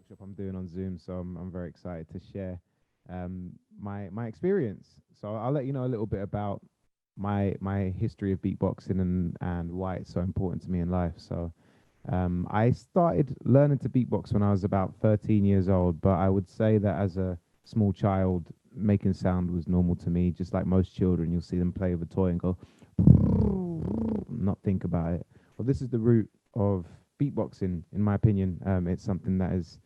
workshop I'm doing on Zoom, so I'm very excited to share my experience. So I'll let you know a little bit about my history of beatboxing and why it's so important to me in life. So I started learning to beatbox when I was about 13 years old, but I would say that as a small child, making sound was normal to me. Just like most children, you'll see them play with a toy and go, not think about it. Well, this is the root of beatboxing, in my opinion. It's something that is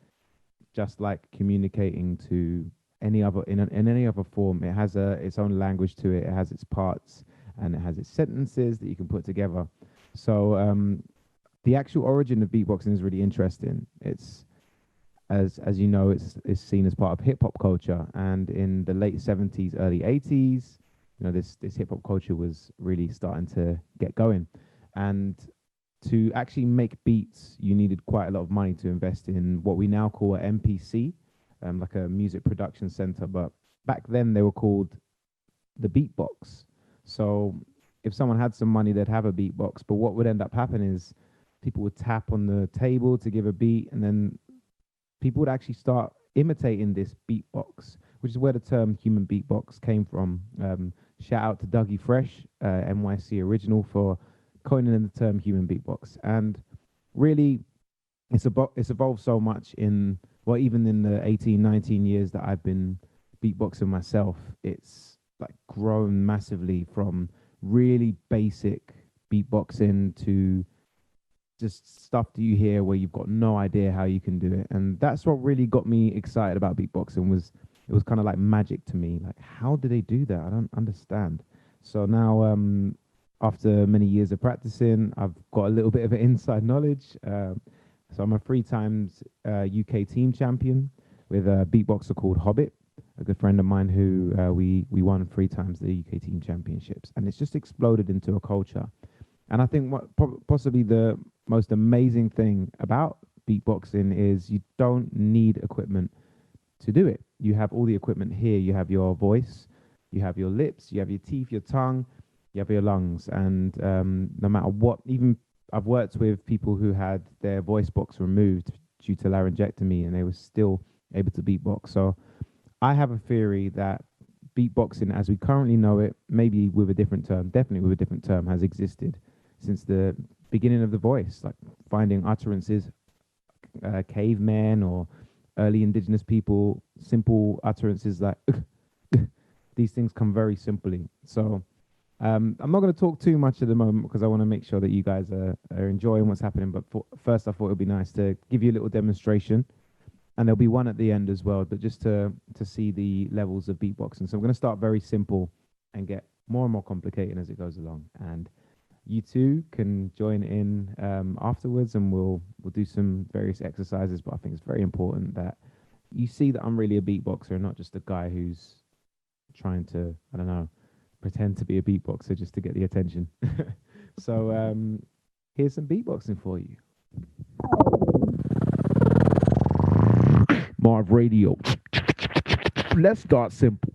just like communicating to any other in any other form. It has its own language to it. It has its parts and it has its sentences that you can put together. So the actual origin of beatboxing is really interesting. It's as you know, it's seen as part of hip hop culture, and in the late 70s, early 80s, you know, this hip hop culture was really starting to get going, and to actually make beats, you needed quite a lot of money to invest in what we now call an MPC, like a music production center. But back then they were called the beatbox. So if someone had some money, they'd have a beatbox. But what would end up happening is people would tap on the table to give a beat, and then people would actually start imitating this beatbox, which is where the term human beatbox came from. Shout out to Dougie Fresh, NYC original, for coining the term human beatbox. And really, it's evolved so much in, well, even in the 18, 19 years that I've been beatboxing myself, it's like grown massively from really basic beatboxing to just stuff that you hear where you've got no idea how you can do it. And that's what really got me excited about beatboxing. It was kind of like magic to me. Like, how do they do that? I don't understand. So now, after many years of practicing, I've got a little bit of an inside knowledge. So I'm a 3 times UK team champion with a beatboxer called Hobbit, a good friend of mine who we won 3 times the UK team championships. And it's just exploded into a culture. And I think what possibly the most amazing thing about beatboxing is you don't need equipment to do it. You have all the equipment here. You have your voice, you have your lips, you have your teeth, your tongue, you have your lungs. And no matter what, even I've worked with people who had their voice box removed due to laryngectomy, and they were still able to beatbox. So I have a theory that beatboxing as we currently know it, maybe with a different term, definitely with a different term, has existed since the beginning of the voice, like finding utterances, cavemen or early indigenous people, simple utterances like these things come very simply. So I'm not going to talk too much at the moment because I want to make sure that you guys are enjoying what's happening. But first, I thought it would be nice to give you a little demonstration, and there'll be one at the end as well, but just to see the levels of beatboxing. So I'm going to start very simple and get more and more complicated as it goes along. And you too can join in afterwards, and we'll do some various exercises. But I think it's very important that you see that I'm really a beatboxer and not just a guy who's trying to, I don't know, pretend to be a beatboxer just to get the attention. So here's some beatboxing for you. Marv Radio. Let's start simple.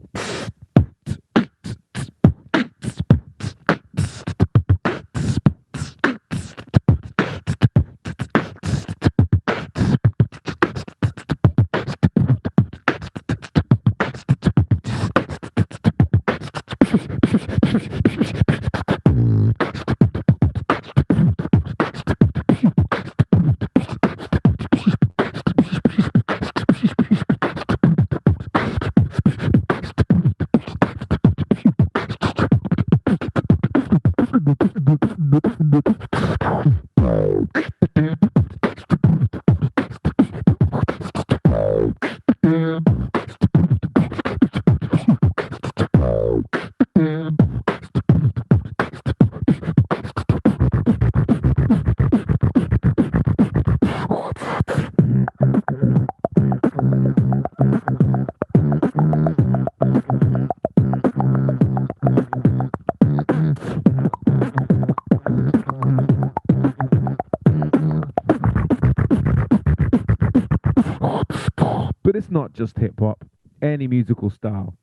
But it's not just hip hop. Any musical style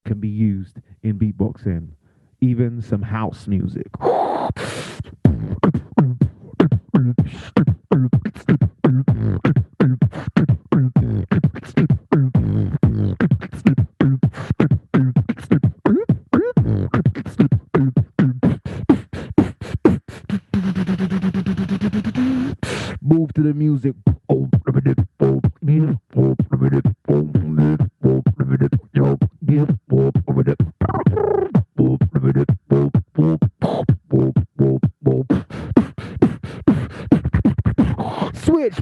can be used in beatboxing, even some house music. Move to the music. Switch.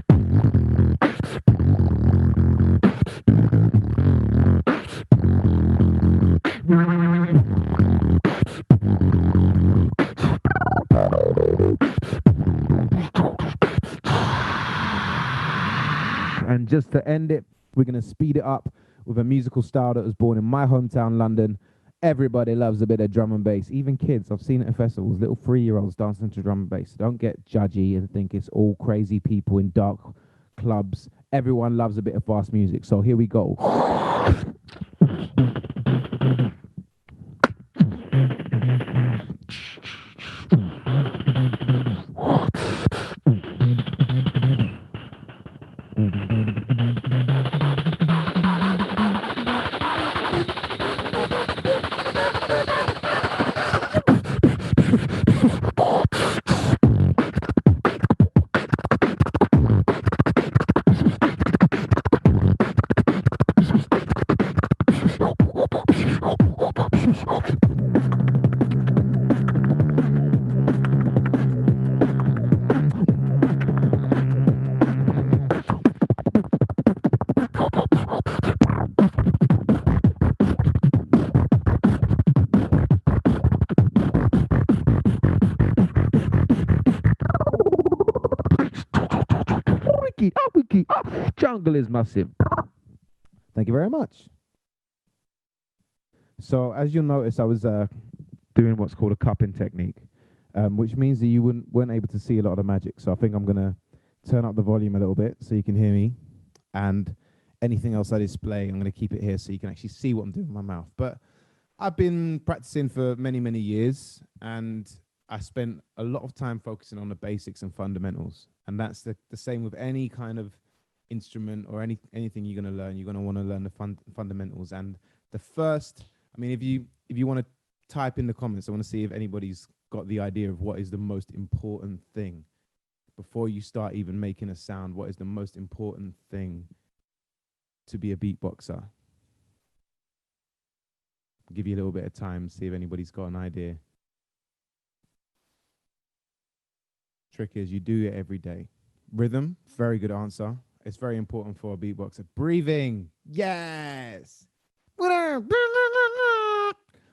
And just to end it, we're going to speed it up with a musical style that was born in my hometown, London. Everybody loves a bit of drum and bass, even kids. I've seen it at festivals, little 3-year-olds dancing to drum and bass. Don't get judgy and think it's all crazy people in dark clubs. Everyone loves a bit of fast music. So here we go. Jungle is massive. Thank you very much. So as you'll notice, I was doing what's called a cupping technique, which means that you weren't able to see a lot of the magic. So I think I'm going to turn up the volume a little bit so you can hear me. And anything else I display, I'm going to keep it here so you can actually see what I'm doing with my mouth. But I've been practicing for many, many years, and I spent a lot of time focusing on the basics and fundamentals. And that's the same with any kind of instrument or anything you're going to learn. You're going to want to learn the fundamentals. And the first, I mean, if you want to type in the comments, I want to see if anybody's got the idea of what is the most important thing before you start even making a sound. What is the most important thing to be a beatboxer? I'll give you a little bit of time, see if anybody's got an idea. Trick is you do it every day. Rhythm, very good answer. It's very important for a beatboxer. Breathing, yes.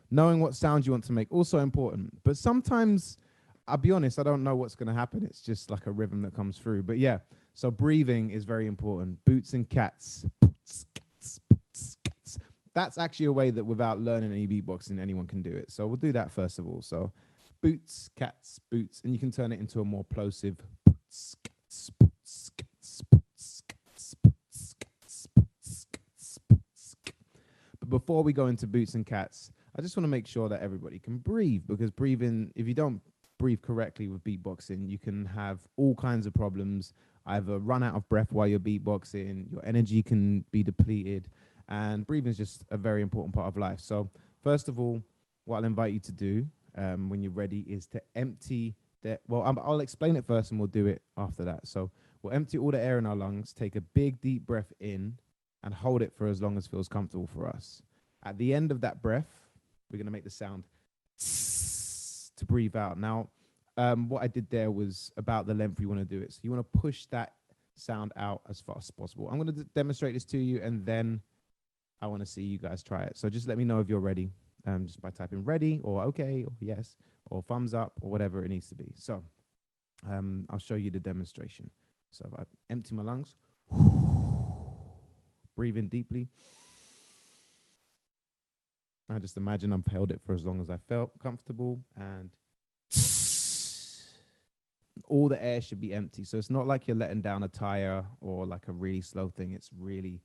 Knowing what sound you want to make, also important. But sometimes, I'll be honest, I don't know what's going to happen. It's just like a rhythm that comes through. But yeah, so breathing is very important. Boots and cats. That's actually a way that without learning any beatboxing, anyone can do it. So we'll do that first of all. So boots, cats, boots, and you can turn it into a more plosive boots, cats, boots, cats, boots, cats, boots, cats, boots, cats, boots. But before we go into boots and cats, I just want to make sure that everybody can breathe, because breathing, if you don't breathe correctly with beatboxing, you can have all kinds of problems. Either run out of breath while you're beatboxing, your energy can be depleted, and breathing is just a very important part of life. So first of all, what I'll invite you to do when you're ready is to empty the, well, I'll explain it first and we'll do it after that. So we'll empty all the air in our lungs, take a big deep breath in and hold it for as long as feels comfortable for us. At the end of that breath, we're going to make the sound to breathe out. Now, what I did there was about the length you want to do it. So you want to push that sound out as fast as possible. I'm going to demonstrate this to you, and then I want to see you guys try it. So just let me know if you're ready, just by typing ready or okay or yes or thumbs up or whatever it needs to be. So I'll show you the demonstration. So if I empty my lungs, breathe in deeply. I just imagine I've held it for as long as I felt comfortable, and all the air should be empty. So it's not like you're letting down a tire or like a really slow thing. It's really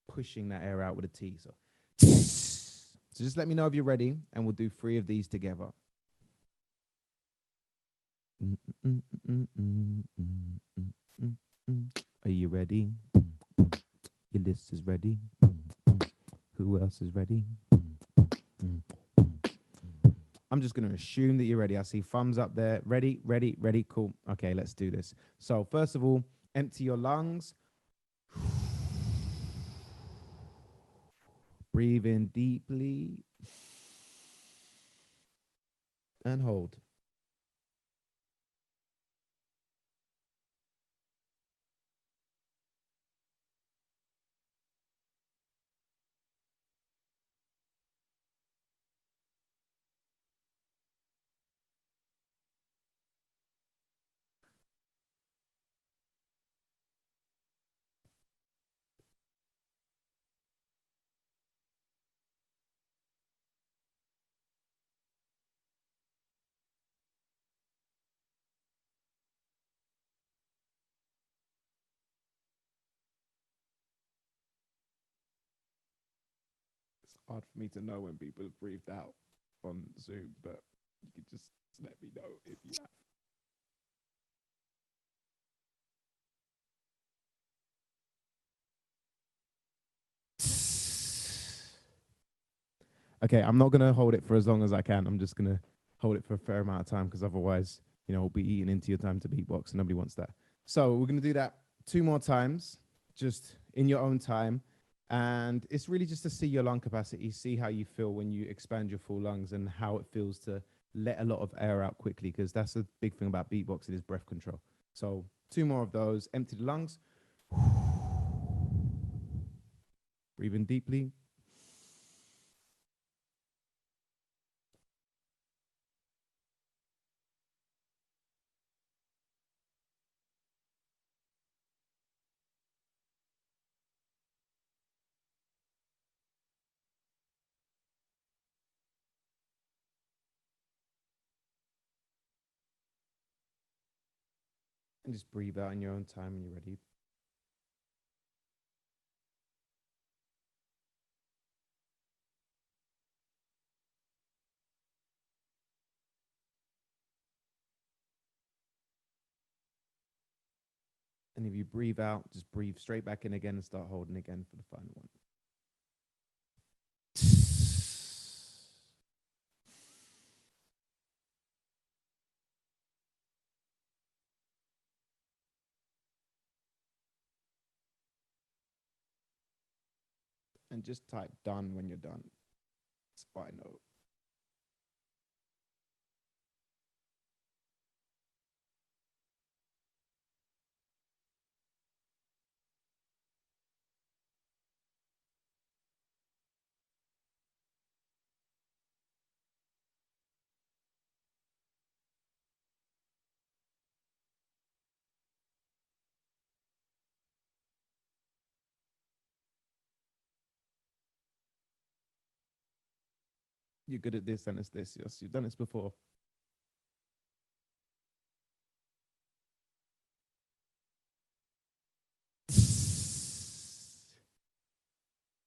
pushing that air out with a T. So just let me know if you're ready, and we'll do 3 of these together. Are you ready? Your list is ready. Who else is ready? I'm just going to assume that you're ready. I see thumbs up there. Ready, ready, ready. Cool. Okay, let's do this. So first of all, empty your lungs. Breathe in deeply and hold. It's hard for me to know when people have breathed out on Zoom, but you can just let me know if you have. Okay, I'm not gonna hold it for as long as I can. I'm just gonna hold it for a fair amount of time because otherwise, we'll be eating into your time to beatbox, and nobody wants that. So we're gonna do that 2 more times, just in your own time, and it's really just to see your lung capacity, see how you feel when you expand your full lungs, and how it feels to let a lot of air out quickly, because that's the big thing about beatboxing is breath control. So 2 more of those. Empty the lungs. Breathe in deeply. And just breathe out in your own time when you're ready. And if you breathe out, just breathe straight back in again and start holding again for the final one. And just type done when you're done. It's fine, no. You're good at this and it's this. Yes, you've done this before.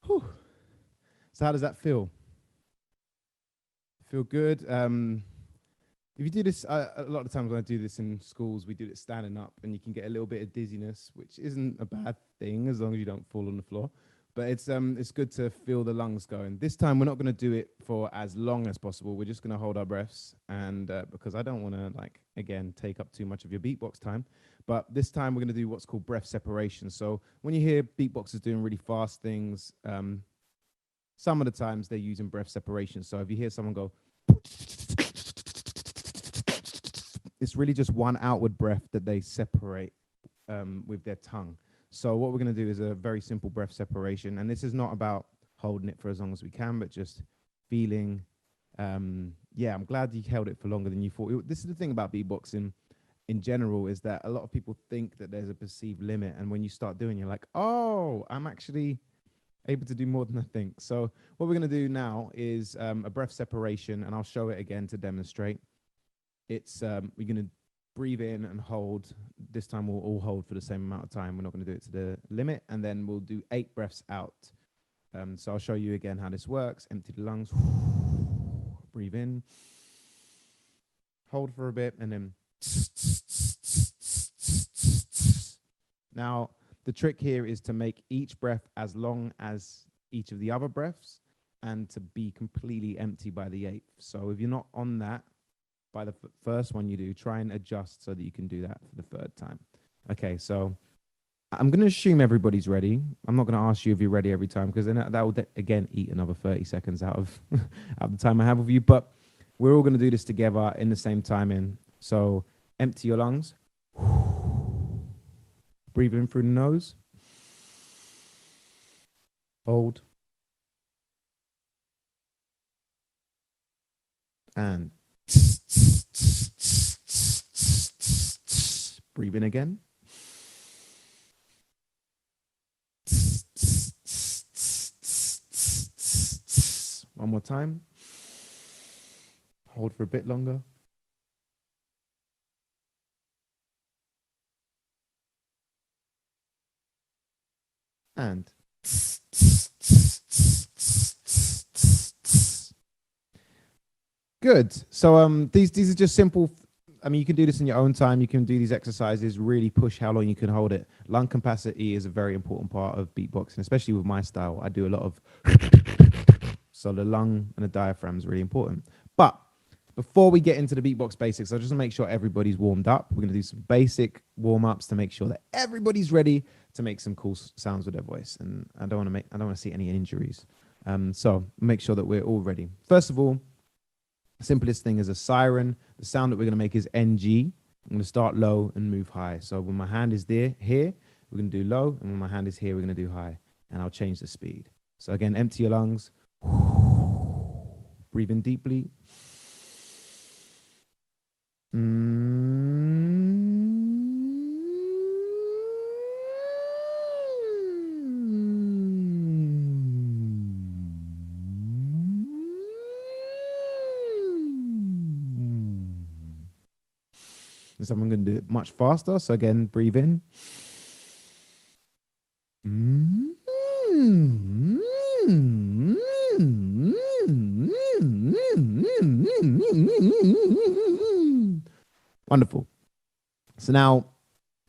Whew. So how does that feel? Feel good? If you do this, a lot of times when I do this in schools, we do it standing up, and you can get a little bit of dizziness, which isn't a bad thing as long as you don't fall on the floor. But it's good to feel the lungs going. This time we're not going to do it for as long as possible. We're just going to hold our breaths, and because I don't want to again take up too much of your beatbox time. But this time we're going to do what's called breath separation. So when you hear beatboxers doing really fast things, some of the times they're using breath separation. So if you hear someone go, it's really just one outward breath that they separate with their tongue. So what we're going to do is a very simple breath separation. And this is not about holding it for as long as we can, but just feeling, yeah, I'm glad you held it for longer than you thought. This is the thing about beatboxing in general, is that a lot of people think that there's a perceived limit. And when you start doing, you're like, oh, I'm actually able to do more than I think. So what we're going to do now is a breath separation, and I'll show it again to demonstrate. It's we're going to breathe in and hold. This time we'll all hold for the same amount of time. We're not going to do it to the limit, and then we'll do 8 breaths out. So I'll show you again how this works. Empty the lungs, breathe in, hold for a bit, and then now the trick here is to make each breath as long as each of the other breaths. and to be completely empty by the 8th. So if you're not on that by the first one you do, try and adjust so that you can do that for the 3rd time. Okay, so I'm going to assume everybody's ready. I'm not going to ask you if you're ready every time, because then that will again eat another 30 seconds out of the time I have with you. But we're all going to do this together in the same timing. So empty your lungs. Breathe in through the nose. Hold. And breathe in again. One more time. Hold for a bit longer. And good. So these are just simple. I mean, you can do this in your own time. You can do these exercises, really push how long you can hold it. Lung capacity is a very important part of beatboxing, especially with my style. I do a lot of, so the lung and the diaphragm is really important. But before we get into the beatbox basics, I just want to make sure everybody's warmed up. We're going to do some basic warm-ups to make sure that everybody's ready to make some cool sounds with their voice. And I don't want to see any injuries. So make sure that we're all ready. First of all, simplest thing is a siren. The sound that we're going to make is NG. I'm going to start low and move high. So when my hand is here, we're going to do low. And when my hand is here, we're going to do high. And I'll change the speed. So again, empty your lungs. Breathe in deeply. So I'm going to do it much faster. So again, breathe in. Wonderful. So now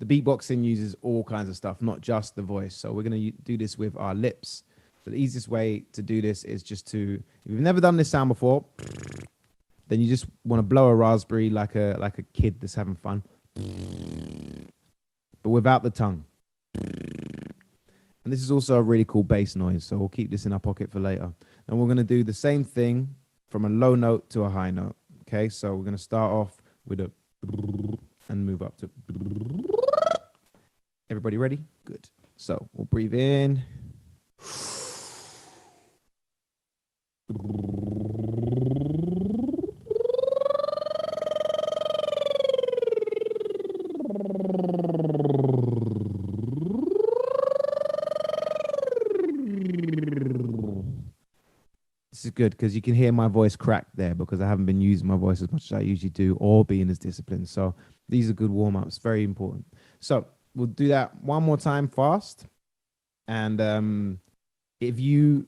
the beatboxing uses all kinds of stuff, not just the voice. So we're going to do this with our lips. So the easiest way to do this is just to, if you've never done this sound before, then you just want to blow a raspberry like a kid that's having fun, but without the tongue. And this is also a really cool bass noise, so we'll keep this in our pocket for later. And we're going to do the same thing from a low note to a high note. Okay, so we're going to start off with a and move up to. Everybody ready? Good. So we'll breathe in. This is good because you can hear my voice crack there because I haven't been using my voice as much as I usually do or being as disciplined. So these are good warm-ups, very important. So we'll do that one more time fast. And if you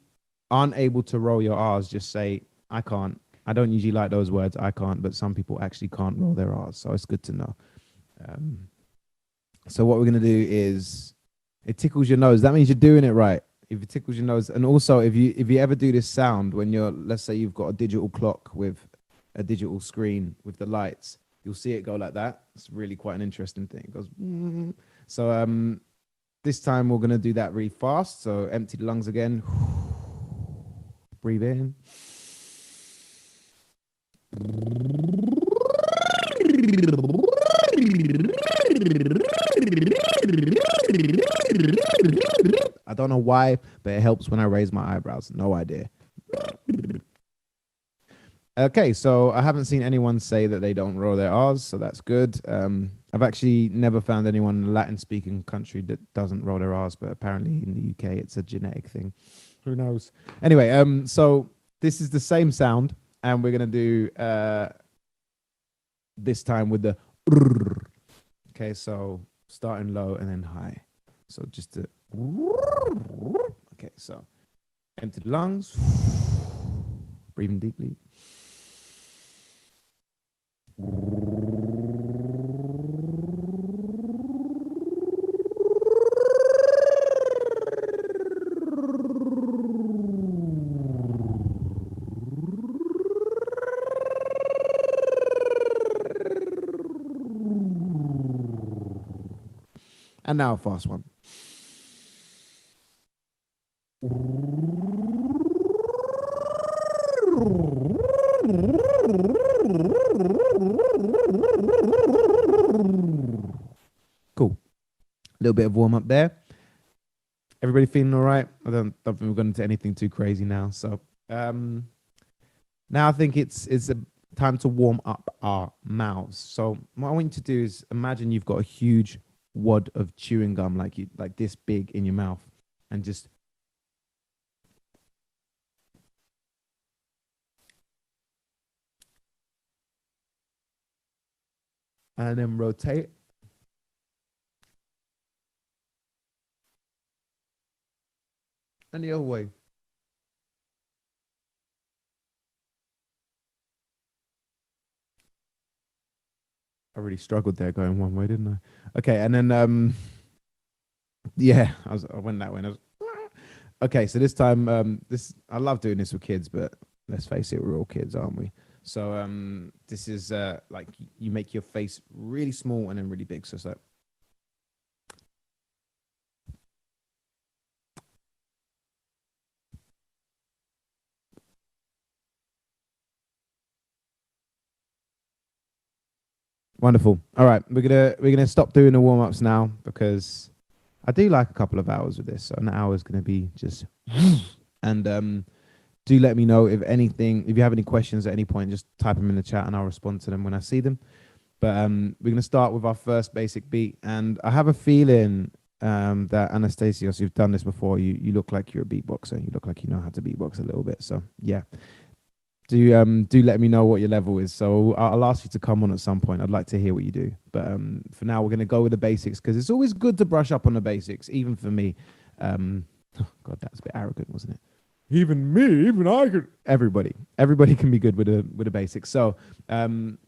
aren't able to roll your R's, just say, I can't. I don't usually like those words, I can't, but some people actually can't roll their R's. So it's good to know. So what we're going to do is, it tickles your nose. That means you're doing it right. If it tickles your nose. And also, if you ever do this sound when you're, let's say you've got a digital clock with a digital screen with the lights, you'll see it go like that. It's really quite an interesting thing. It goes, So this time we're going to do that really fast. So empty the lungs again. Breathe in. I don't know why, but it helps when I raise my eyebrows. No idea. Okay, so I haven't seen anyone say that they don't roll their R's, so that's good. I've actually never found anyone in a Latin-speaking country that doesn't roll their R's, but apparently in the UK it's a genetic thing. Who knows? Anyway, so this is the same sound, and we're going to do this time with the okay, so starting low and then high. So just to okay, so empty the lungs, breathing deeply. And now a fast one. Cool. A little bit of warm up there. Everybody feeling all right? I don't think we're going into anything too crazy now. So now I think it's a time to warm up our mouths. So what I want you to do is imagine you've got a huge wad of chewing gum like this big in your mouth, and just and then rotate. And the other way. I really struggled there going one way, didn't I? Okay, and then yeah, I went that way. And okay, so this time I love doing this with kids, but let's face it, we're all kids, aren't we? So this is like you make your face really small and then really big. So it's like wonderful. All right, we're gonna stop doing the warm ups now because I do like a couple of hours with this. So an hour is gonna be just and do let me know if you have any questions at any point, just type them in the chat and I'll respond to them when I see them. But we're gonna start with our first basic beat, and I have a feeling that Anastasios, you've done this before. You look like you're a beatboxer. You look like you know how to beatbox a little bit. So yeah. Do let me know what your level is. So I'll ask you to come on at some point. I'd like to hear what you do. But for now, we're going to go with the basics because it's always good to brush up on the basics, even for me. Oh God, that's a bit arrogant, wasn't it? Even I could. Everybody can be good with the basics. So the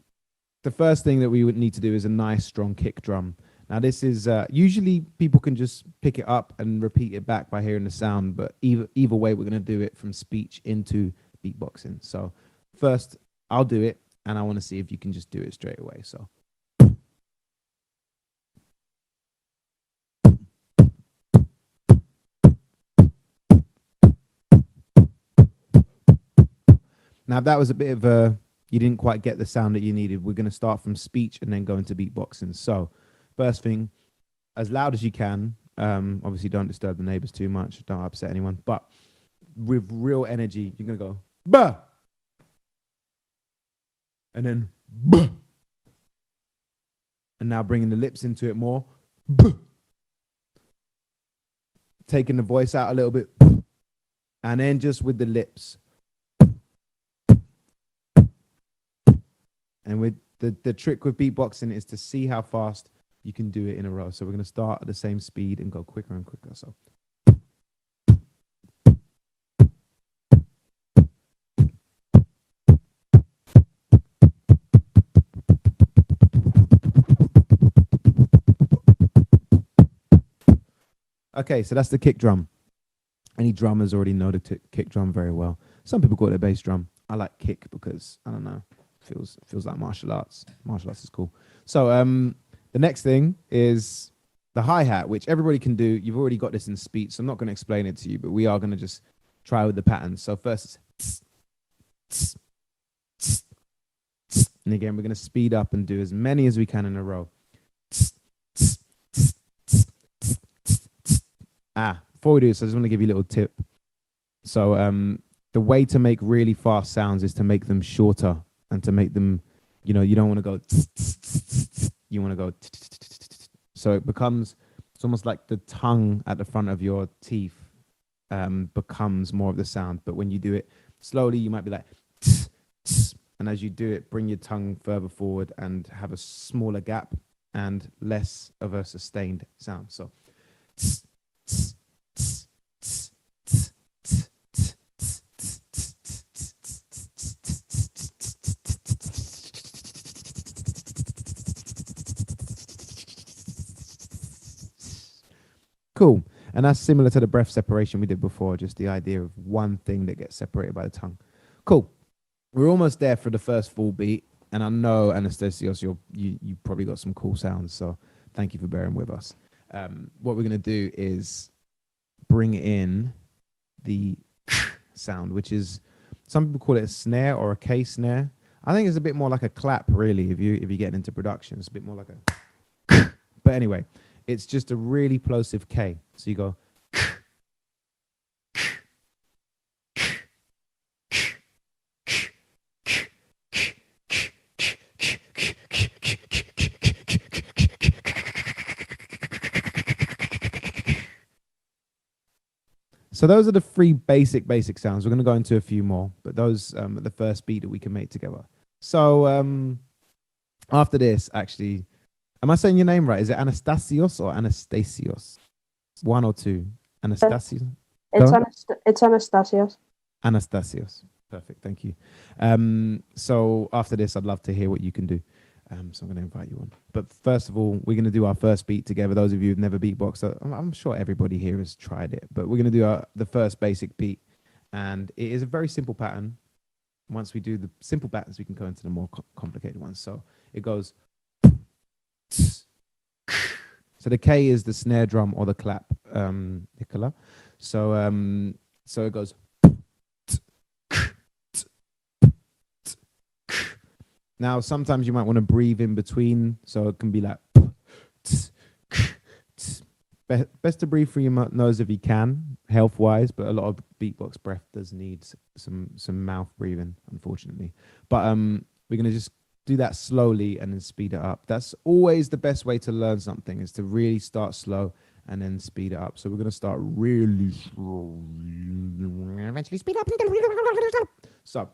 first thing that we would need to do is a nice strong kick drum. Now this is usually people can just pick it up and repeat it back by hearing the sound. But either way, we're going to do it from speech into beatboxing. So first I'll do it and I want to see if you can just do it straight away. So now if that was a bit of a you didn't quite get the sound that you needed, we're going to start from speech and then go into beatboxing. So first thing, as loud as you can, obviously don't disturb the neighbors too much, don't upset anyone, but with real energy you're going to go bah, and then bah, and now bringing the lips into it more, bah, taking the voice out a little bit, and then just with the lips, and with the trick with beatboxing is to see how fast you can do it in a row. So we're going to start at the same speed and go quicker and quicker. So okay, so that's the kick drum. Any drummers already know the kick drum very well. Some people call it a bass drum. I like kick because, I don't know, feels like martial arts. Martial arts is cool. So the next thing is the hi-hat, which everybody can do. You've already got this in speech, so I'm not going to explain it to you, but we are going to just try with the patterns. So first it's tss, tss, tss, and again, we're going to speed up and do as many as we can in a row. Tss, tss, tss, tss, tss, tss, tss. Before we do this, I just want to give you a little tip. So the way to make really fast sounds is to make them shorter and to make them, you don't want to go, you want to go, so it becomes, it's almost like the tongue at the front of your teeth becomes more of the sound. But when you do it slowly, you might be like, and as you do it, bring your tongue further forward and have a smaller gap and less of a sustained sound. So cool. And that's similar to the breath separation we did before, just the idea of one thing that gets separated by the tongue. Cool. We're almost there for the first full beat. And I know, Anastasios, you probably got some cool sounds. So thank you for bearing with us. What we're going to do is bring in the sound, which is, some people call it a snare or a K snare. I think it's a bit more like a clap, really, if you get into production. It's a bit more like a but anyway, it's just a really plosive K. So you go So those are the three basic sounds. We're going to go into a few more, but those are the first beat that we can make together. So after this, actually, am I saying your name right? Is it Anastasios or Anastasios? One or two? Anastasios? It's Anastasios. Anastasios. Perfect. Thank you. So after this, I'd love to hear what you can do. So I'm going to invite you on. But first of all, we're going to do our first beat together. Those of you who've never beatboxed, I'm sure everybody here has tried it. But we're going to do the first basic beat. And it is a very simple pattern. Once we do the simple patterns, we can go into the more complicated ones. So it goes. So the K is the snare drum or the clap, Nicola. So it goes. Now, sometimes you might want to breathe in between, so it can be like, best to breathe through your nose if you can, health-wise, but a lot of beatbox breath does need some mouth breathing, unfortunately. But we're going to just do that slowly and then speed it up. That's always the best way to learn something, is to really start slow and then speed it up. So we're going to start really slow, eventually speed up. So.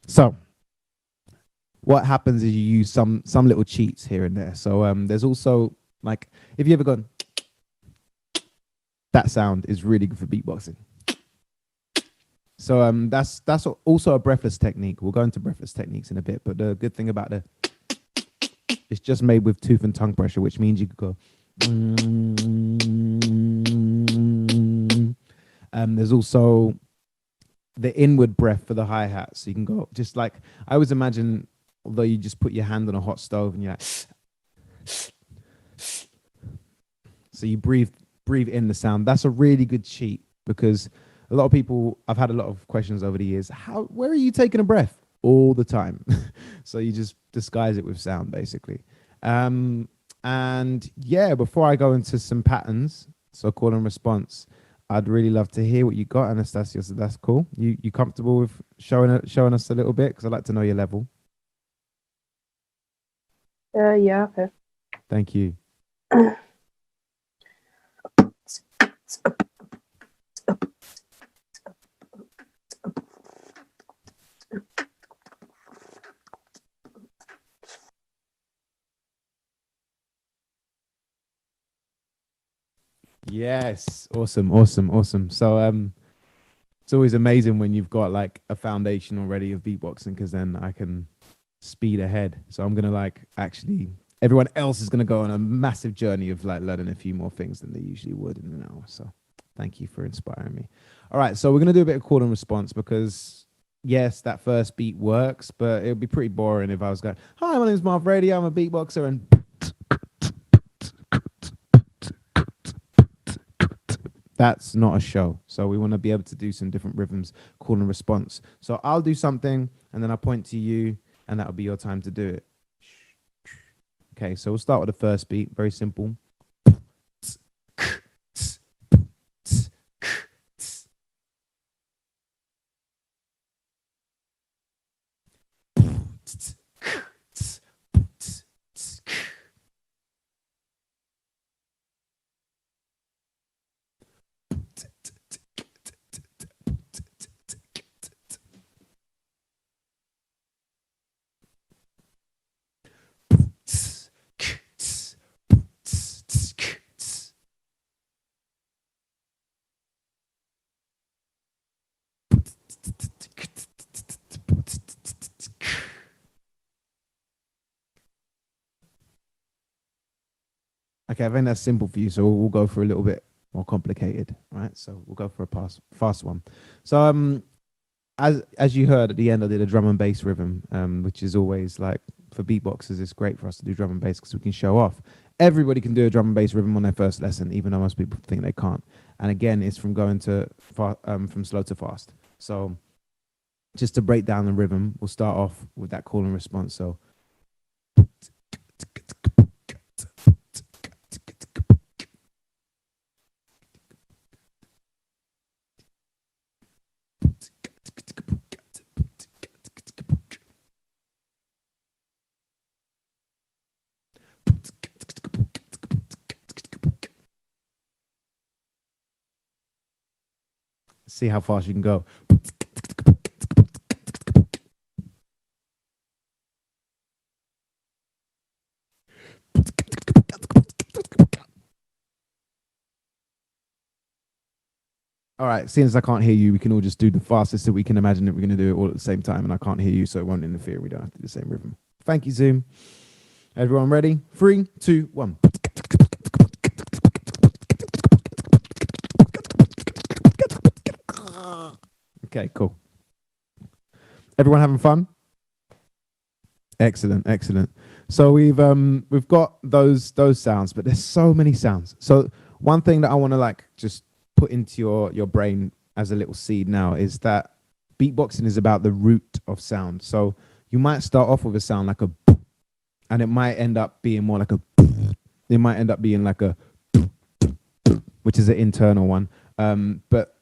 So what happens is you use some little cheats here and there. So there's also, like, if you ever gone, that sound is really good for beatboxing. So that's also a breathless technique. We'll go into breathless techniques in a bit, but the good thing about it's just made with tooth and tongue pressure, which means you could go. There's also the inward breath for the hi-hat. So you can go just like, I always imagine, although you just put your hand on a hot stove and you're like, so you breathe in the sound. That's a really good cheat, because a lot of people, I've had a lot of questions over the years, where are you taking a breath? All the time. So you just disguise it with sound, basically. And yeah, before I go into some patterns, so call and response, I'd really love to hear what you got, Anastasia. So that's cool. You comfortable with showing us a little bit? Because I'd like to know your level. Yeah, okay. Thank you. Yes, awesome. So it's always amazing when you've got like a foundation already of beatboxing, because then I can speed ahead. So I'm gonna everyone else is gonna go on a massive journey of like learning a few more things than they usually would in an hour. So thank you for inspiring me. All right, so we're gonna do a bit of call and response, because yes, that first beat works, but it would be pretty boring if I was going, hi, my name is Marv Radio, I'm a beatboxer, and that's not a show. So we want to be able to do some different rhythms, call and response. So I'll do something and then I'll point to you and that'll be your time to do it. Okay, so we'll start with the first beat. Very simple. Okay, I think that's simple for you, so we'll go for a little bit more complicated, right? So we'll go for a fast one. So as you heard at the end, I did a drum and bass rhythm, which is always like for beatboxers, it's great for us to do drum and bass because we can show off. Everybody can do a drum and bass rhythm on their first lesson, even though most people think they can't. And again, it's from going to from slow to fast. So just to break down the rhythm, we'll start off with that call and response. So see how fast you can go. All right, seeing as I can't hear you, we can all just do the fastest that we can imagine that we're going to do it all at the same time, and I can't hear you, so it won't interfere. We don't have to do the same rhythm. Thank you, Zoom. Everyone ready? 3, 2, 1. Okay, cool. Everyone having fun? Excellent, excellent. So we've got those sounds, but there's so many sounds. So one thing that I want to like just put into your brain as a little seed now is that beatboxing is about the root of sound. So you might start off with a sound like a, and it might end up being more like a, it might end up being like a, which is an internal one. But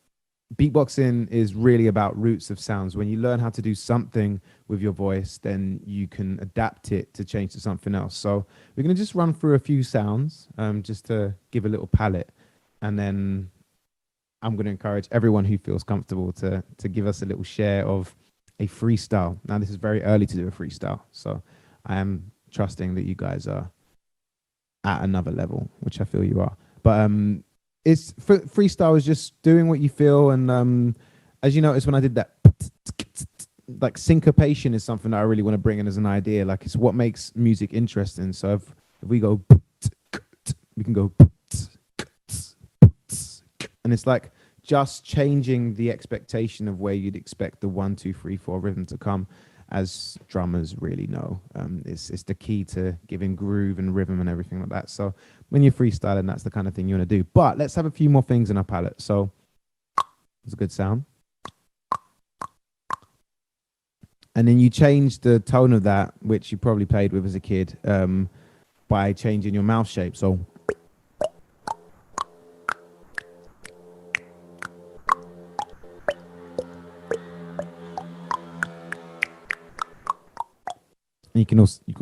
beatboxing is really about roots of sounds. When you learn how to do something with your voice, then you can adapt it to change to something else. So we're going to just run through a few sounds just to give a little palette, and then I'm going to encourage everyone who feels comfortable to give us a little share of a freestyle. Now, this is very early to do a freestyle, so I am trusting that you guys are at another level, which I feel you are. But it's freestyle is just doing what you feel, and as you notice when I did that, like syncopation is something that I really want to bring in as an idea. Like it's what makes music interesting. So if we go, we can go. And it's like just changing the expectation of where you'd expect the 1, 2, 3, 4 rhythm to come. As drummers really know, it's the key to giving groove and rhythm and everything like that. So when you're freestyling, that's the kind of thing you want to do. But let's have a few more things in our palette. So it's a good sound. And then you change the tone of that, which you probably played with as a kid, by changing your mouth shape. So you can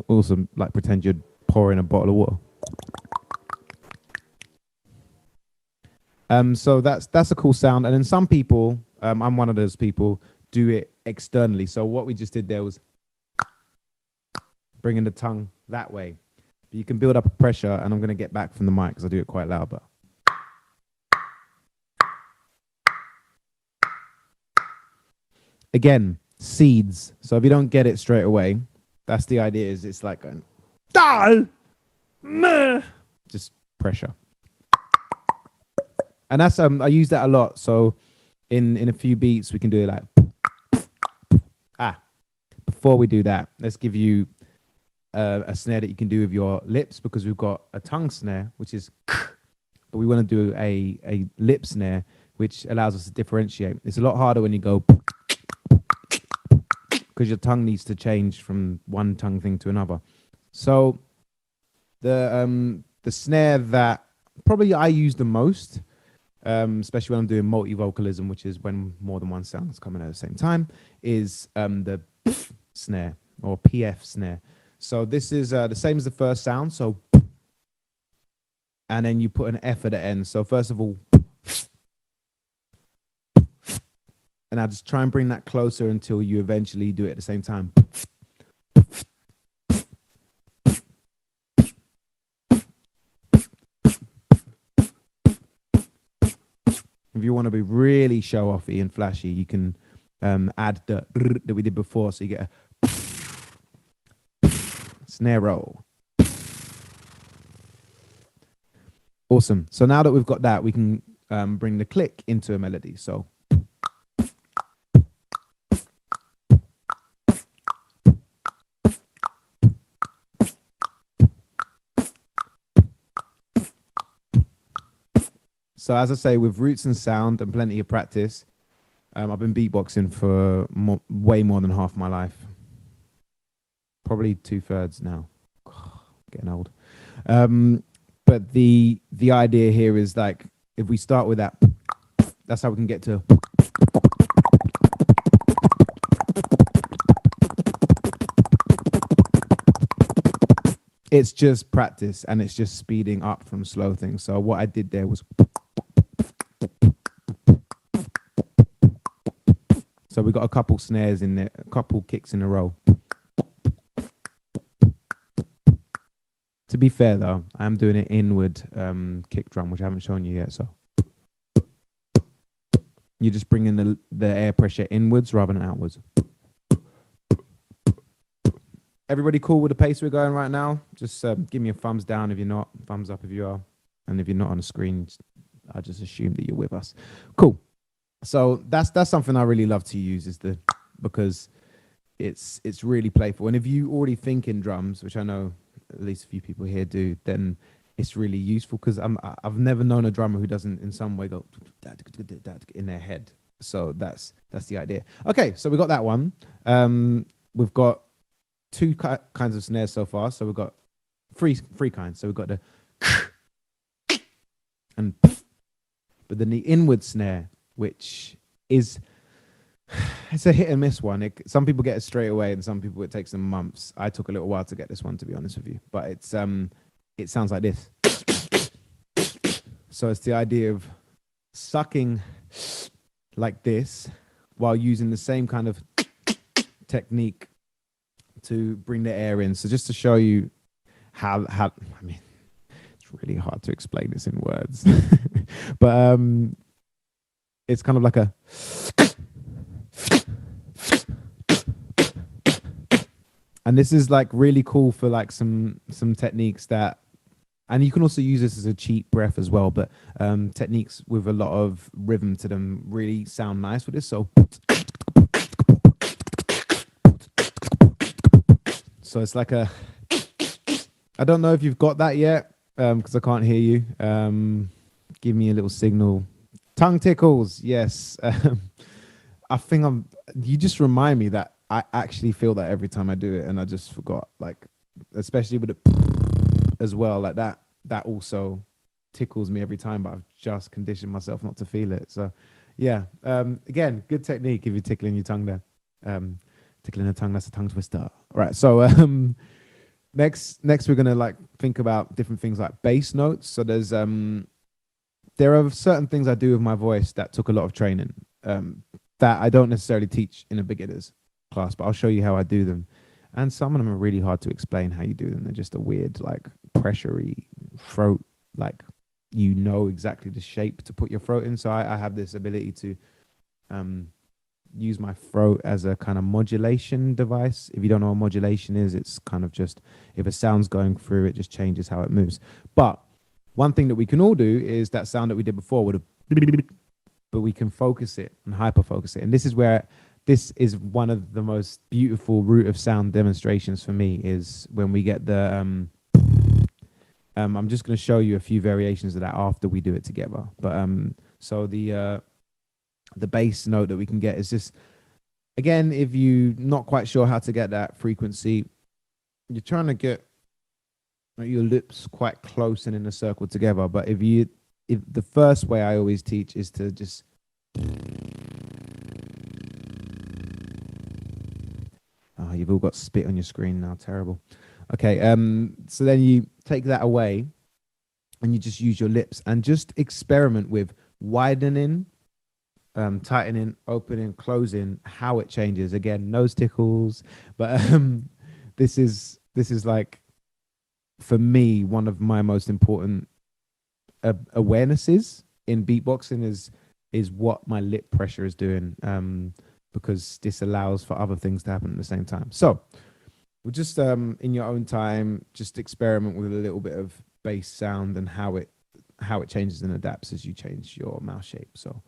also like pretend you're pouring a bottle of water. So that's a cool sound. And then some people, I'm one of those people, do it externally. So what we just did there was bringing the tongue that way. But you can build up a pressure, and I'm going to get back from the mic because I do it quite loud. But again, seeds. So if you don't get it straight away, that's the idea. Is it's like going, just pressure. And that's I use that a lot. So in a few beats we can do it like Before we do that, let's give you a snare that you can do with your lips, because we've got a tongue snare which is but we want to do a lip snare which allows us to differentiate. It's a lot harder when you go because your tongue needs to change from one tongue thing to another. So the snare that probably I use the most, especially when I'm doing multi-vocalism, which is when more than one sound is coming at the same time, is the snare or PF snare. So this is the same as the first sound. So, and then you put an F at the end. So first of all, and I'll just try and bring that closer until you eventually do it at the same time. If you want to be really show-offy and flashy, you can add the that we did before, so you get a snare roll. Awesome. So now that we've got that, we can bring the click into a melody. So as I say, with roots and sound and plenty of practice, I've been beatboxing for way more than half my life. Probably 2/3 now. Getting old. But the idea here is like, if we start with that, that's how we can get to. It's just practice, and it's just speeding up from slow things. So what I did there was. So we got a couple snares in there, a couple kicks in a row. To be fair though, I'm doing an inward kick drum, which I haven't shown you yet. So you're just bringing the air pressure inwards rather than outwards. Everybody cool with the pace we're going right now? Just give me a thumbs down if you're not, thumbs up if you are. And if you're not on the screen, I just assume that you're with us. Cool. So that's something I really love to use, because it's really playful. And if you already think in drums, which I know at least a few people here do, then it's really useful, because I've never known a drummer who doesn't in some way go in their head. So that's the idea. Okay, so we got that one. We've got two kinds of snares so far. So we've got three kinds. So we've got the and but then the inward snare, which is, it's a hit and miss one. Some people get it straight away, and some people it takes them months. I took a little while to get this one, to be honest with you, but it sounds like this. So it's the idea of sucking like this while using the same kind of technique to bring the air in. So just to show you how I mean, it's really hard to explain this in words, but it's kind of like a. And this is like really cool for like some techniques that, and you can also use this as a cheap breath as well, but techniques with a lot of rhythm to them really sound nice with this. So it's like a, I don't know if you've got that yet, because I can't hear you. Give me a little signal. Tongue tickles, yes. I think you just remind me that I actually feel that every time I do it, and I just forgot, like, especially with it as well, like that also tickles me every time, but I've just conditioned myself not to feel it. So yeah, again, good technique if you're tickling your tongue there. Tickling the tongue, that's a tongue twister. All right, so next we're gonna like think about different things like bass notes. So there are certain things I do with my voice that took a lot of training, that I don't necessarily teach in a beginner's class, but I'll show you how I do them. And some of them are really hard to explain how you do them. They're just a weird, like, pressury throat, like, you know exactly the shape to put your throat in. So I have this ability to use my throat as a kind of modulation device. If you don't know what modulation is, it's kind of just, if a sound's going through, it just changes how it moves. But one thing that we can all do is that sound that we did before would have, but we can focus it and hyper focus it. And this is one of the most beautiful root of sound demonstrations for me, is when we get the I'm just going to show you a few variations of that after we do it together. But so the bass note that we can get is just, again, if you're not quite sure how to get that frequency, you're trying to get your lips quite close and in a circle together. But if the first way I always teach is to just, oh, you've all got spit on your screen now, terrible. Okay, so then you take that away and you just use your lips and just experiment with widening, tightening, opening, closing, how it changes. Again, nose tickles, but this is like, for me, one of my most important awarenesses in beatboxing is what my lip pressure is doing, because this allows for other things to happen at the same time. So we'll just in your own time, just experiment with a little bit of bass sound and how it how it changes and adapts as you change your mouth shape. So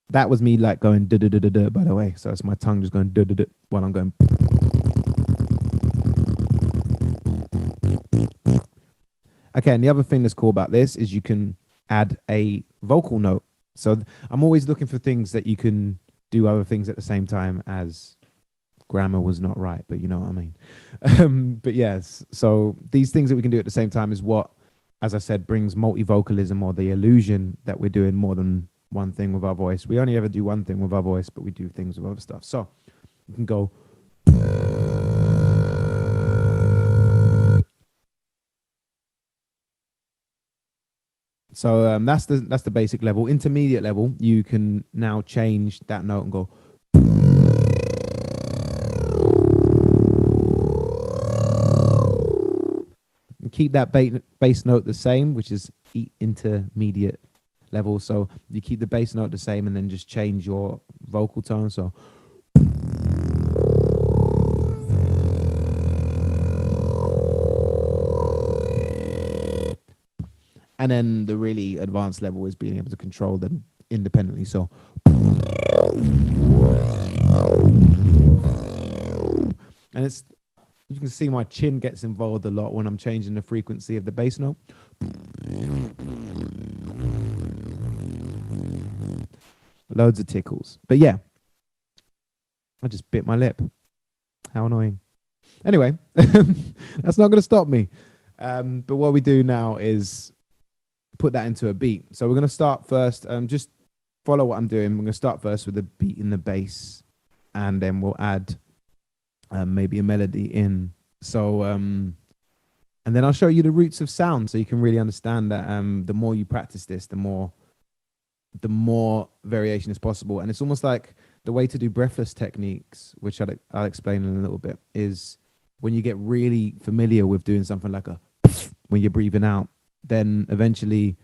that was me like going da da da da da, by the way. So it's my tongue just going da da da while I'm going. Okay, and the other thing that's cool about this is you can add a vocal note. So I'm always looking for things that you can do other things at the same time, as grammar was not right, but you know what I mean. But yes, so these things that we can do at the same time is what, as I said, brings multi-vocalism, or the illusion that we're doing more than one thing with our voice. We only ever do one thing with our voice, but we do things with other stuff. So you can go. So that's the basic level. Intermediate level, you can now change that note and go. And keep that bass note the same, which is intermediate level. So you keep the bass note the same and then just change your vocal tone. So and then the really advanced level is being able to control them independently. So and it's, you can see my chin gets involved a lot when I'm changing the frequency of the bass note. Loads of tickles. But yeah, I just bit my lip. How annoying. Anyway, that's not going to stop me. But what we do now is put that into a beat. So we're going to start first. Just follow what I'm doing. We're going to start first with a beat in the bass, and then we'll add maybe a melody in. So, and then I'll show you the roots of sound, so you can really understand that the more you practice this, the more variation is possible. And it's almost like the way to do breathless techniques, which I'll explain in a little bit, is when you get really familiar with doing something like a when you're breathing out, then eventually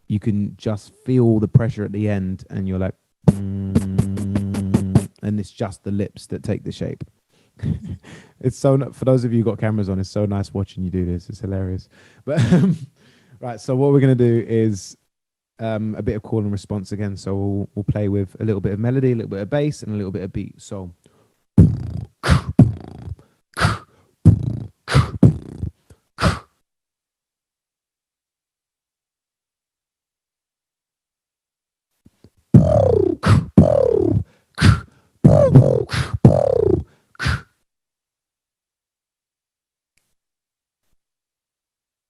you can just feel the pressure at the end, and you're like, and it's just the lips that take the shape. It's so, for those of you who got cameras on, it's so nice watching you do this. It's hilarious. But right, so what we're going to do is a bit of call and response again. So we'll play with a little bit of melody, a little bit of bass, and a little bit of beat. So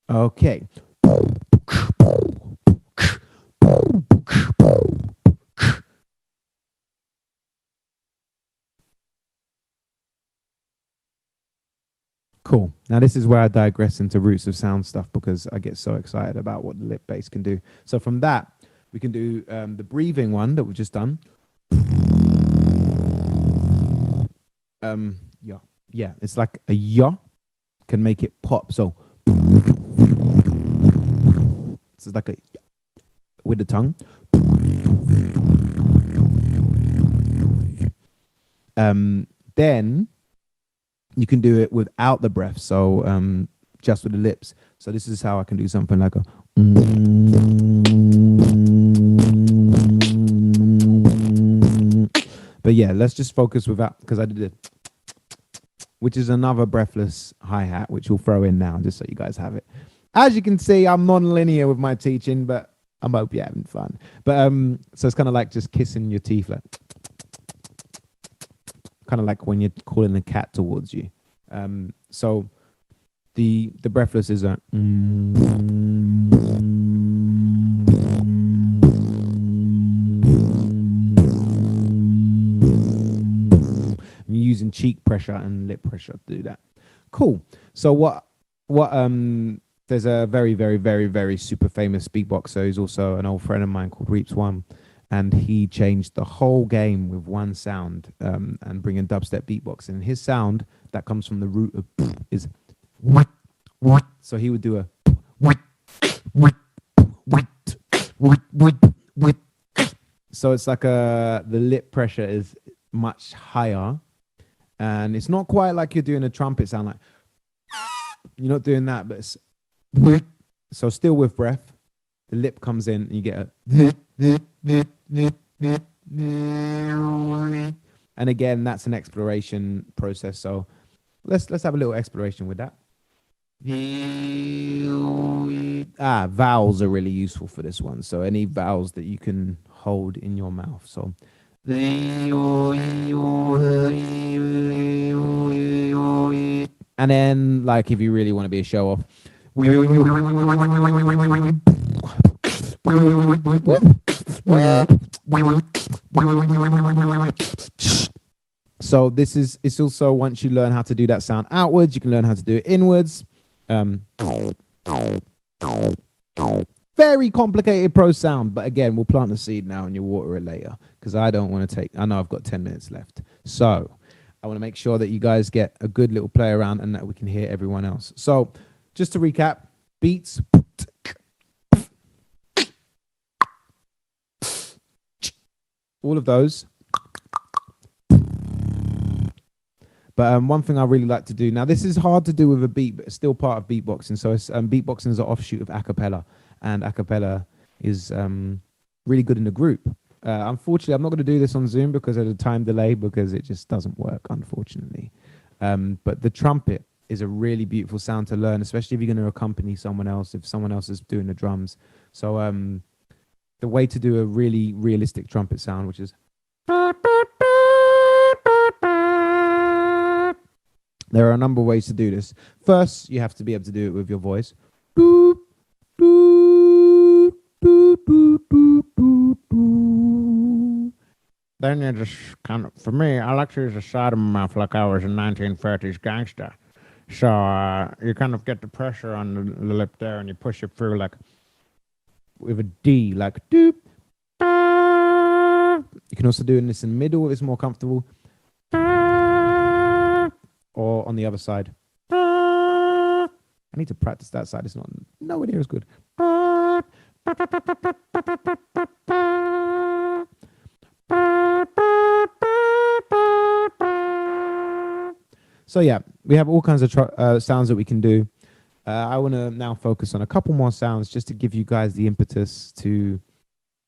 okay. Cool. Now this is where I digress into roots of sound stuff, because I get so excited about what the lip bass can do. So from that, we can do the breathing one that we've just done. Yeah, it's like a ya can make it pop. So it's like a with the tongue. Then you can do it without the breath, so just with the lips. So this is how I can do something like a. But yeah, let's just focus without, because I did it, which is another breathless hi-hat, which we'll throw in now, just so you guys have it. As you can see, I'm non-linear with my teaching, but I hope you're having fun. But so it's kind of like just kissing your teeth, like kind of like when you're calling a cat towards you. So the breathless is a. I'm using cheek pressure and lip pressure to do that. Cool. So what there's a very, very, very, very super famous beatboxer who's also an old friend of mine called Reaps One, and he changed the whole game with one sound and bringing dubstep beatboxing. And his sound that comes from the root of is what. So he would do a So it's like the lip pressure is much higher, and it's not quite like you're doing a trumpet sound. Like you're not doing that, but it's so still with breath. The lip comes in, and you get a. And again, that's an exploration process. So let's have a little exploration with that. Vowels are really useful for this one. So any vowels that you can hold in your mouth. So and then like if you really want to be a show off. So it's also once you learn how to do that sound outwards, you can learn how to do it inwards. Very complicated prose sound, but again, we'll plant the seed now and you'll water it later because I don't want to I know I've got 10 minutes left. So I want to make sure that you guys get a good little play around and that we can hear everyone else. So just to recap, beats. All of those. But one thing I really like to do, now this is hard to do with a beat, but it's still part of beatboxing. So it's, beatboxing is an offshoot of a cappella, and a cappella is really good in a group. Unfortunately, I'm not going to do this on Zoom because of the time delay, because it just doesn't work, unfortunately. But the trumpet is a really beautiful sound to learn, especially if you're going to accompany someone else, if someone else is doing the drums. So the way to do a really realistic trumpet sound, which is... There are a number of ways to do this. First, you have to be able to do it with your voice. Boop, boop, boop, boop, boop, boop, boop. Then you just kind of, for me, I like to use the side of my mouth like I was a 1930s gangster. So you kind of get the pressure on the lip there and you push it through like with a D, like doop. You can also do this in the middle if it's more comfortable. Or on the other side. I need to practice that side. It's not nowhere near as good. So yeah, we have all kinds of sounds that we can do. I want to now focus on a couple more sounds just to give you guys the impetus to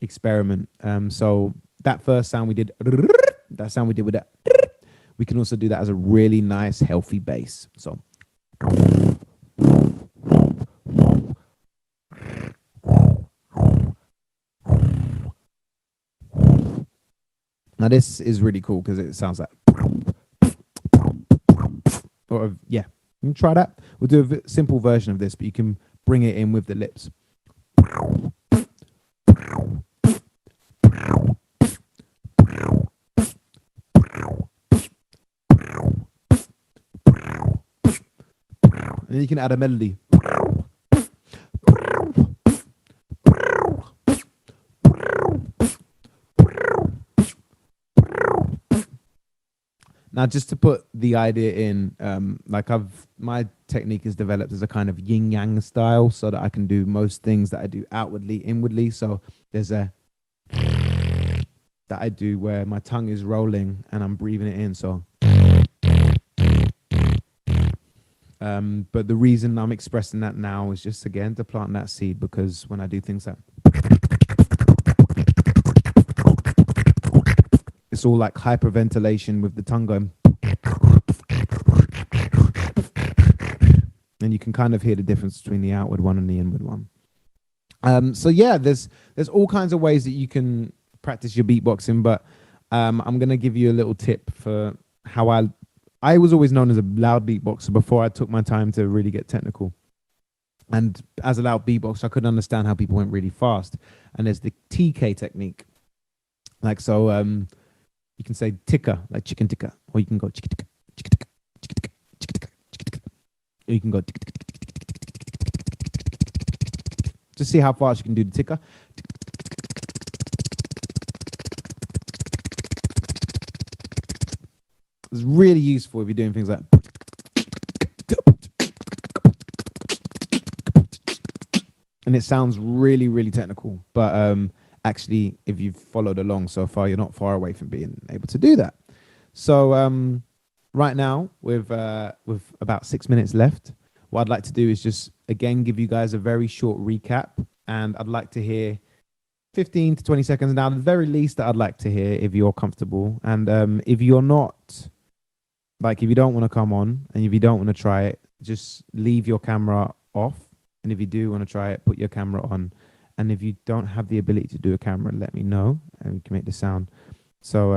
experiment. So that first sound we did, that sound we did with that. We can also do that as a really nice, healthy bass. So. Now this is really cool because it sounds like. Or yeah, you can try that. We'll do a simple version of this, but you can bring it in with the lips. And then you can add a melody. Now, just to put the idea in, my technique is developed as a kind of yin yang style, so that I can do most things that I do outwardly, inwardly. So there's a that I do where my tongue is rolling and I'm breathing it in. So. But the reason I'm expressing that now is just, again, to plant that seed, because when I do things like... It's all like hyperventilation with the tongue going... And you can kind of hear the difference between the outward one and the inward one. So yeah, there's all kinds of ways that you can practice your beatboxing, but I'm going to give you a little tip for how I was always known as a loud beatboxer before I took my time to really get technical. And as a loud beatboxer, I couldn't understand how people went really fast. And there's the TK technique. Like, so you can say tikka, like chicken tikka, or you can go chicka tikka, chicka tikka, chicka tikka, chicka tikka, chicka tikka. Or you can go tikka tikka, tikka tikka, tikka tikka, tikka tikka. Just see how fast you can do the tikka. It's really useful if you're doing things like... And and it sounds really, really technical. But actually, if you've followed along so far, you're not far away from being able to do that. So right now, with about 6 minutes left, what I'd like to do is just, again, give you guys a very short recap. And I'd like to hear 15 to 20 seconds now, the very least, that I'd like to hear, if you're comfortable. And if you're not, like, if you don't want to come on and if you don't want to try it, just leave your camera off. And if you do want to try it, put your camera on. And if you don't have the ability to do a camera, let me know and we can make the sound. So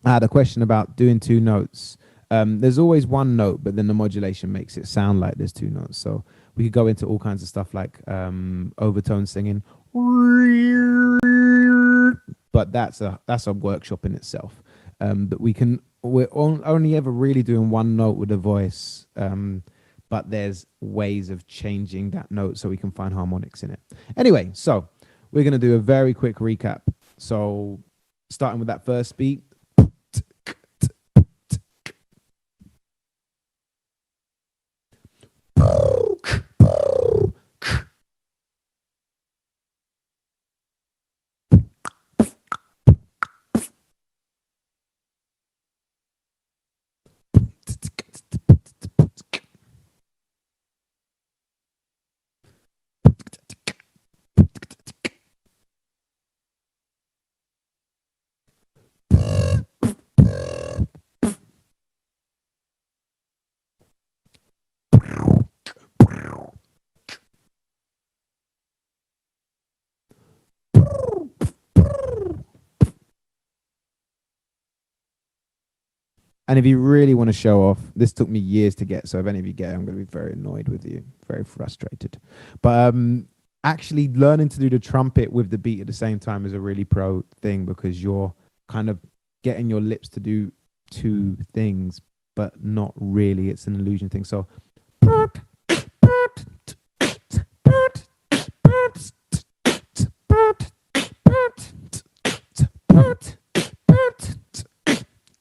I had a question about doing 2 notes. There's always 1 note, but then the modulation makes it sound like there's 2 notes. So we could go into all kinds of stuff like overtone singing, but that's a workshop in itself. But we're only ever really doing 1 note with a voice. But there's ways of changing that note so we can find harmonics in it. Anyway, so we're going to do a very quick recap. So starting with that first beat. And if you really want to show off, this took me years to get. So if any of you get it, I'm going to be very annoyed with you, very frustrated. But actually learning to do the trumpet with the beat at the same time is a really pro thing, because you're kind of getting your lips to do 2 things, but not really. It's an illusion thing. So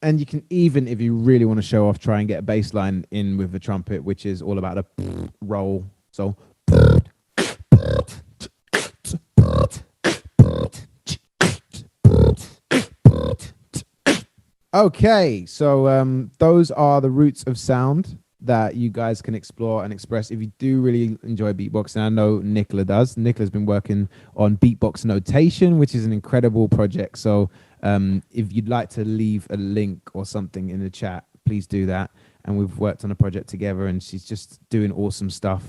and you can even, if you really want to show off, try and get a bass line in with the trumpet, which is all about a roll. So okay, so those are the roots of sound that you guys can explore and express if you do really enjoy beatboxing. I know Nicola does. Nicola's been working on beatbox notation, which is an incredible project. So if you'd like to leave a link or something in the chat, please do that. And we've worked on a project together, and she's just doing awesome stuff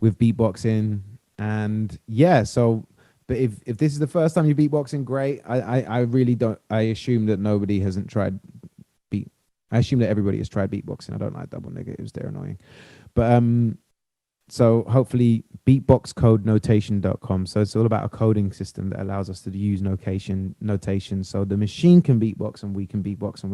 with beatboxing. And yeah, so, but if this is the first time you're beatboxing, great. I really don't, I assume that nobody hasn't tried I assume that everybody has tried beatboxing. I don't like double negatives, they're annoying. But so hopefully beatboxcodenotation.com. So it's all about a coding system that allows us to use notation. So the machine can beatbox and we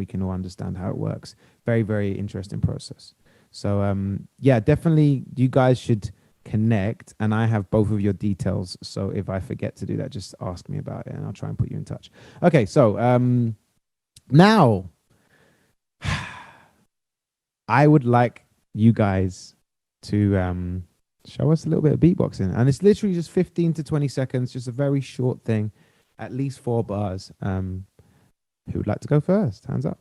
can all understand how it works. Very, very interesting process. So yeah, definitely you guys should connect, and I have both of your details. So if I forget to do that, just ask me about it and I'll try and put you in touch. Okay, so now I would like you guys to show us a little bit of beatboxing, and it's literally just 15 to 20 seconds, just a very short thing, at least 4 bars. Who would like to go first? Hands up.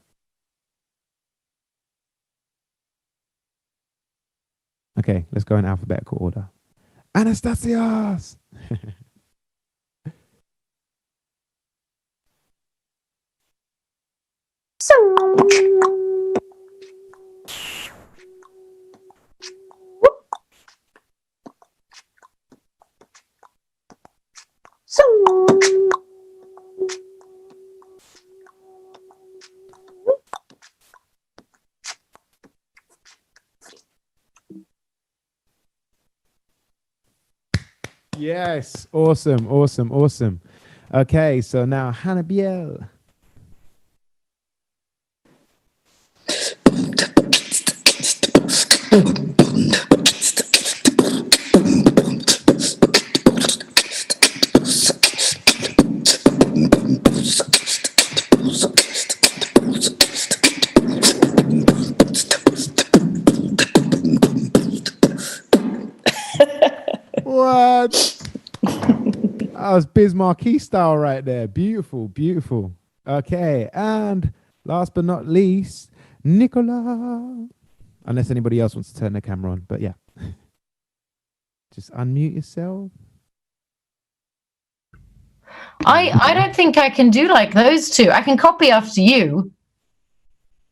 Okay, let's go in alphabetical order. Anastasios. Yes, awesome, awesome, awesome. Okay, so now Harambee. What? That was Biz Marquee style right there. Beautiful, beautiful. Okay, and last but not least, Nicola. Unless anybody else wants to turn their camera on, but yeah. Just unmute yourself. I don't think I can do like those two. I can copy after you.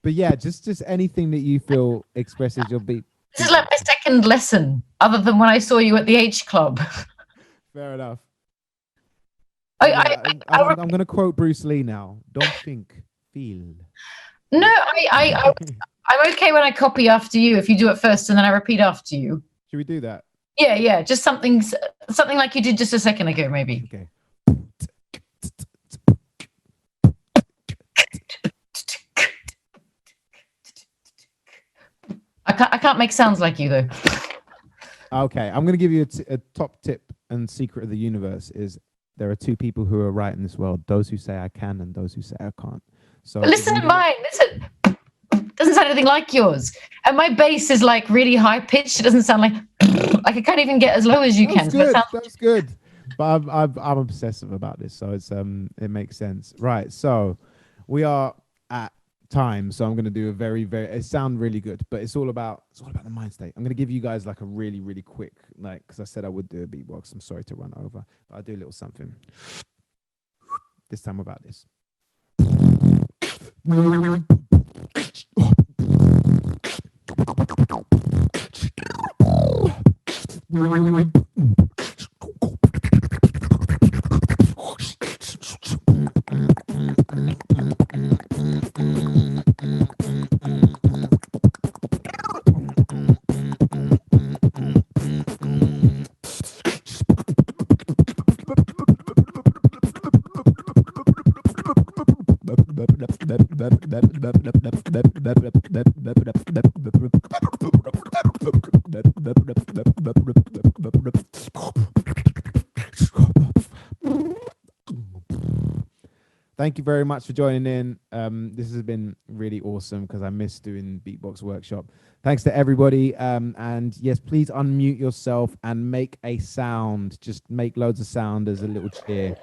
But yeah, just anything that you feel expresses your beat. This is like my second lesson, other than when I saw you at the H Club. Fair enough. I'm going to quote Bruce Lee now. Don't think, feel. No, I'm okay when I copy after you. If you do it first and then I repeat after you. Should we do that? Yeah. Just something like you did just a second ago, maybe. Okay. I can't make sounds like you though. Okay, I'm going to give you a top tip and secret of the universe is there are two people who are right in this world, those who say I can and those who say I can't. So listen to mine. Listen. Doesn't sound anything like yours. And my bass is like really high pitched. It doesn't sound like I can't even get as low as you can. Good. That's good. But I'm obsessive about this, so it's it makes sense. Right. So we are at time, so I'm going to do a very it sound really good, but it's all about the mind state. I'm going to give you guys like a really quick, like, because I said I would do a beatbox. I'm sorry to run over, but I'll do a little something this time about this. Thank you very much for joining in. This has been really awesome because I miss doing beatbox workshop. Thanks to everybody. And yes, please unmute yourself and make a sound. Just make loads of sound as a little cheer.